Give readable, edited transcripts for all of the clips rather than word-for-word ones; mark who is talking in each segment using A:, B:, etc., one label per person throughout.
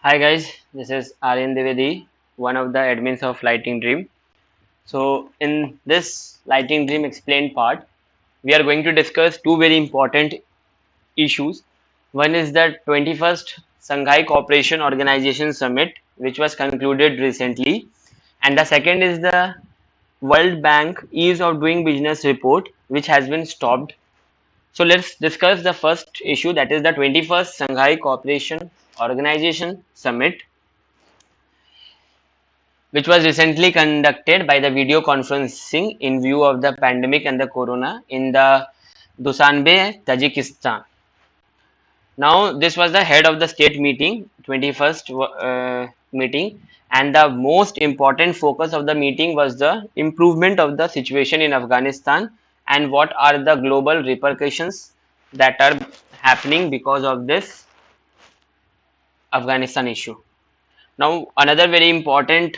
A: Hi guys, this is Aryan Devedi, one of the admins of Lighting Dream. So in this Lighting Dream explained part, we are going to discuss two very important issues. One is the 21st Shanghai Cooperation Organization Summit, which was concluded recently, and the second is the World Bank Ease of Doing Business report, which has been stopped. So let's discuss the first issue, that is the 21st Shanghai Cooperation Organization Summit, which was recently conducted by the video conferencing in view of the pandemic and the corona in the Dushanbe, Tajikistan. Now, this was the head of the state meeting, 21st meeting, and the most important focus of the meeting was the improvement of the situation in Afghanistan and what are the global repercussions that are happening because of this Afghanistan issue. Now, another very important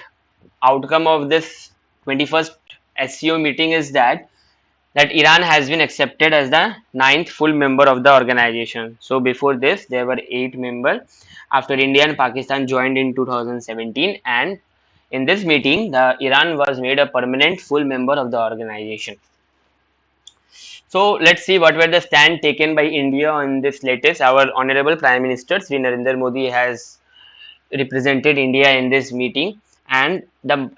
A: outcome of this 21st SCO meeting is that Iran has been accepted as the ninth full member of the organization. So before this, there were 8 members. After India and Pakistan joined in 2017, and in this meeting, the Iran was made a permanent full member of the organization. So let's see what were the stand taken by India on this latest. Our Honorable Prime Minister Sri Narendra Modi has represented India in this meeting, and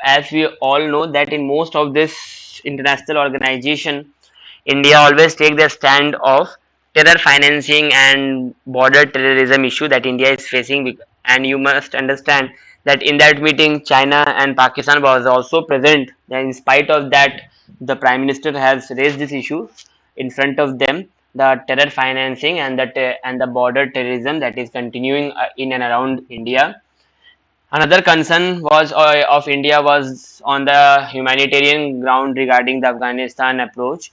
A: as we all know that in most of this international organization, India always take the stand of terror financing and border terrorism issue that India is facing. And you must understand that in that meeting, China and Pakistan was also present. And in spite of that, the Prime Minister has raised this issue in front of them, the terror financing and the border terrorism that is continuing in and around India. Another concern was of India was on the humanitarian ground regarding the Afghanistan approach,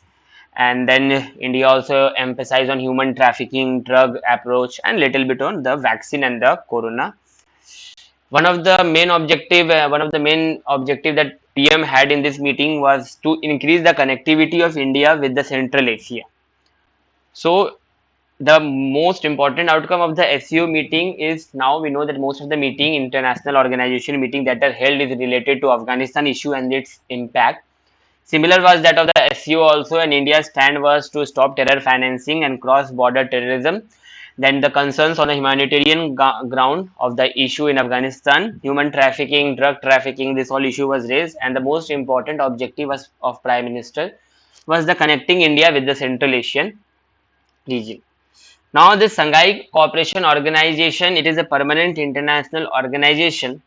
A: and then India also emphasized on human trafficking, drug approach, and little bit on the vaccine and the corona. One of the main objective that PM had in this meeting was to increase the connectivity of India with the Central Asia. So the most important outcome of the SCO meeting is, now we know that most of the meeting, international organization meeting that are held, is related to Afghanistan issue and its impact. Similar was that of the SCO also, and India's stand was to stop terror financing and cross-border terrorism. Then the concerns on the humanitarian ground of the issue in Afghanistan, human trafficking, drug trafficking, this whole issue was raised, and the most important objective was of Prime Minister was the connecting India with the Central Asian region. Now, this Shanghai Cooperation Organization, it is a permanent international organization.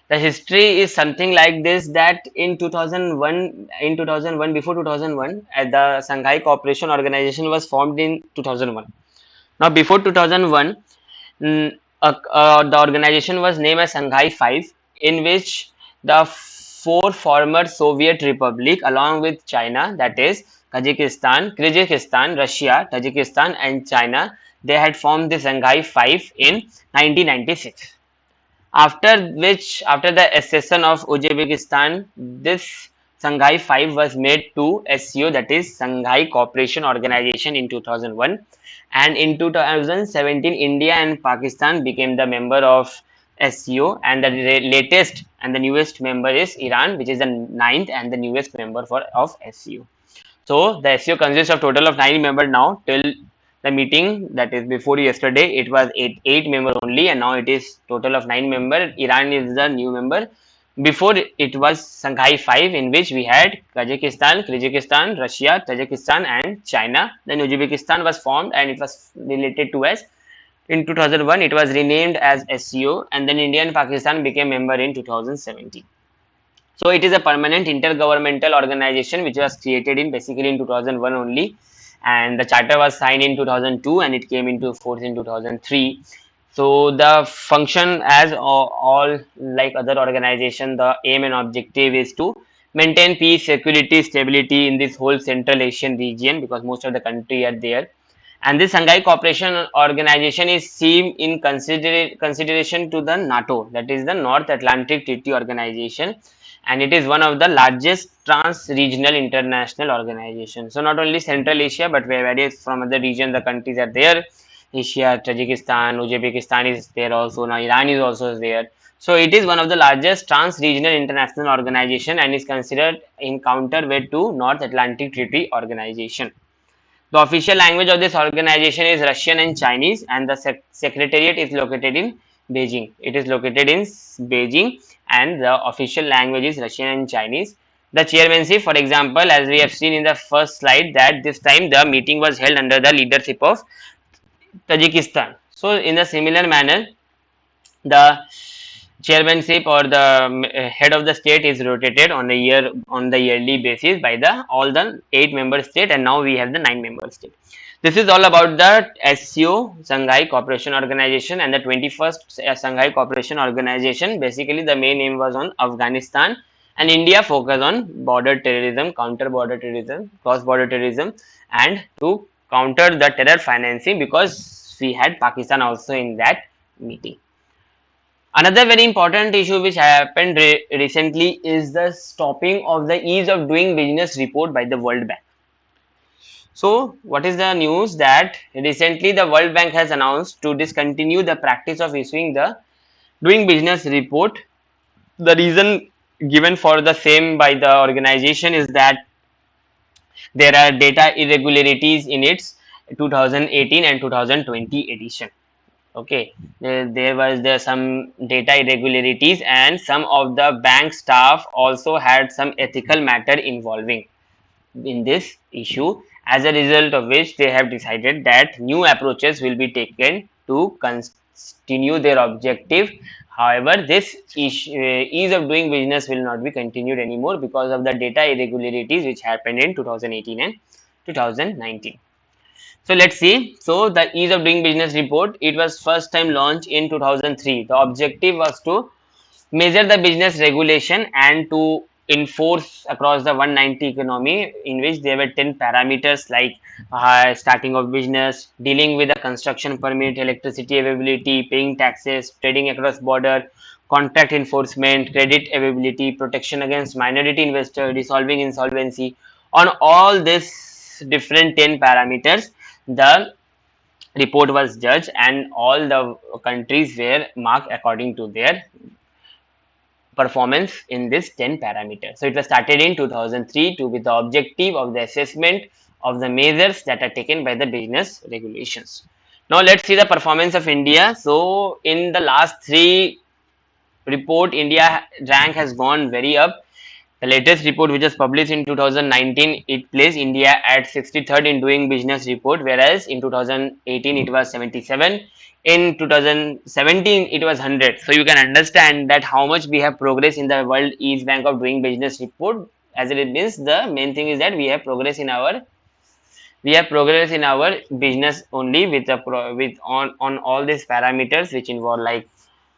A: The history is something like this, that in 2001, before 2001, the Shanghai Cooperation Organization was formed in 2001. Now, before 2001, the organization was named as Shanghai 5, in which the four former Soviet republic along with China, that is Kyrgyzstan, Russia, Tajikistan and China, they had formed the Shanghai 5 in 1996. After the accession of Uzbekistan, this Shanghai 5 was made to SCO, that is Shanghai Cooperation Organization, in 2001, and in 2017 India and Pakistan became the member of SCO, and the latest and the newest member is Iran, which is the ninth and the newest member of SCO. So the SCO consists of total of 9 members now. Till the meeting, that is before yesterday, it was eight members only, and now it is total of 9 members. Iran is the new member. Before it was Shanghai 5, in which we had Kazakhstan, Kyrgyzstan, Russia, Tajikistan and China. Then Uzbekistan was formed and it was related to us. In 2001, it was renamed as SCO, and then India and Pakistan became member in 2017. So it is a permanent intergovernmental organization which was created in basically in 2001 only, and the charter was signed in 2002 and it came into force in 2003. So the function, as all like other organization, the aim and objective is to maintain peace, security, stability in this whole Central Asian region, because most of the country are there. And this Shanghai Cooperation Organization is seen in consideration to the NATO, that is the North Atlantic Treaty Organization, and it is one of the largest trans-regional international organizations. So not only Central Asia, but various from other regions, the countries are there. Asia, Tajikistan, Uzbekistan is there also. Now Iran is also there. So it is one of the largest trans-regional international organization and is considered in counterweight to North Atlantic Treaty Organization. The official language of this organization is Russian and Chinese, and the secretariat is located in Beijing. It is located in Beijing, and the official language is Russian and Chinese. The chairmanship, for example, as we have seen in the first slide, that this time the meeting was held under the leadership of Tajikistan. So, in a similar manner, the chairmanship or the head of the state is rotated on the yearly basis by the all the 8 member state, and now we have the 9 member state. This is all about the SCO Shanghai Cooperation Organization and the 21st Shanghai Cooperation Organization. Basically, the main aim was on Afghanistan, and India focused on border terrorism, counter border terrorism, cross border terrorism, and to counter the terror financing, because we had Pakistan also in that meeting. Another very important issue which happened recently is the stopping of the ease of doing business report by the World Bank. So, what is the news? That recently the World Bank has announced to discontinue the practice of issuing the doing business report. The reason given for the same by the organization is that there are data irregularities in its 2018 and 2020 edition. Okay, there was some data irregularities, and some of the bank staff also had some ethical matter involving in this issue, as a result of which they have decided that new approaches will be taken to continue their objective. However, this ease of doing business will not be continued anymore because of the data irregularities which happened in 2018 and 2019. So let's see. So the ease of doing business report, it was first time launched in 2003. The objective was to measure the business regulation and to enforce across the 190 economy, in which there were 10 parameters like starting of business, dealing with the construction permit, electricity availability, paying taxes, trading across border, contract enforcement, credit availability, protection against minority investor, resolving insolvency. On all these different 10 parameters, the report was judged, and all the countries were marked according to their performance in this 10 parameters. So it was started in 2003 to with the objective of the assessment of the measures that are taken by the business regulations. Now let's see the performance of India. So in the last 3 report, India rank has gone very up. The latest report, which was published in 2019, it placed India at 63rd in doing business report, whereas in 2018 it was 77. In 2017 it was 100. So you can understand that how much we have progress in the World East Bank of doing business report. As it means, the main thing is that we have progress in our business only with on all these parameters which involve like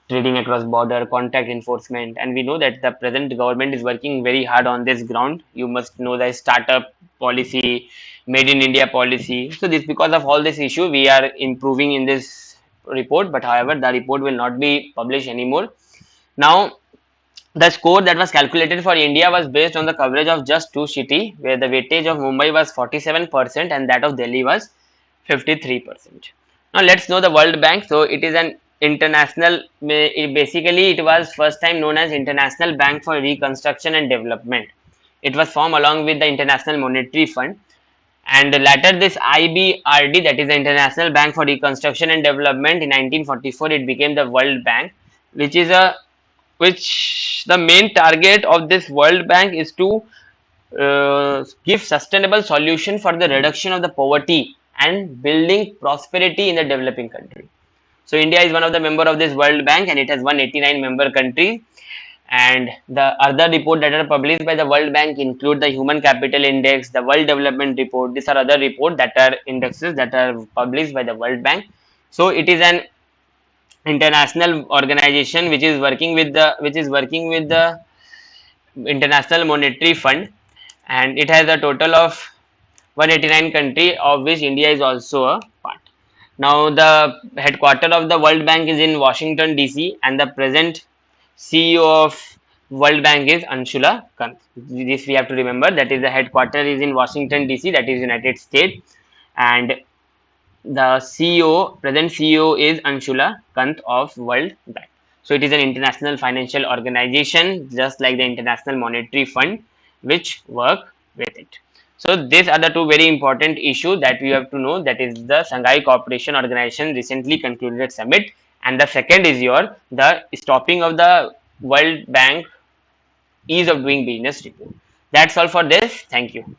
A: trading across border, contact enforcement, and we know that the present government is working very hard on this ground. You must know the startup policy, made in India policy. So this, because of all this issue, we are improving in this report, but however the report will not be published anymore. Now the score that was calculated for India was based on the coverage of just 2 cities, where the weightage of Mumbai was 47% and that of Delhi was 53%. Now let's know the World Bank. So it is an international, basically it was first time known as International Bank for Reconstruction and Development. It was formed along with the International Monetary Fund, and later this IBRD, that is the International Bank for Reconstruction and Development, in 1944 it became the World Bank, which is a which the main target of this World Bank is to give sustainable solution for the reduction of the poverty and building prosperity in the developing country. So India is one of the member of this World Bank, and it has 189 member countries. And the other report that are published by the World Bank include the Human Capital Index, the World Development Report. These are other reports that are indexes that are published by the World Bank. So it is an international organization which is working with the International Monetary Fund, and it has a total of 189 countries, of which India is also a part. Now the headquarter of the World Bank is in Washington DC, and the present CEO of World Bank is Anshula Kant. This we have to remember, that is the headquarter is in Washington DC, that is United States, and the CEO, present CEO is Anshula Kant of World Bank. So it is an international financial organization, just like the International Monetary Fund, which work with it. So these are the two very important issues that we have to know. That is the Shanghai Cooperation Organization recently concluded summit, and the second is the stopping of the World Bank ease of doing business report. That's all for this. Thank you.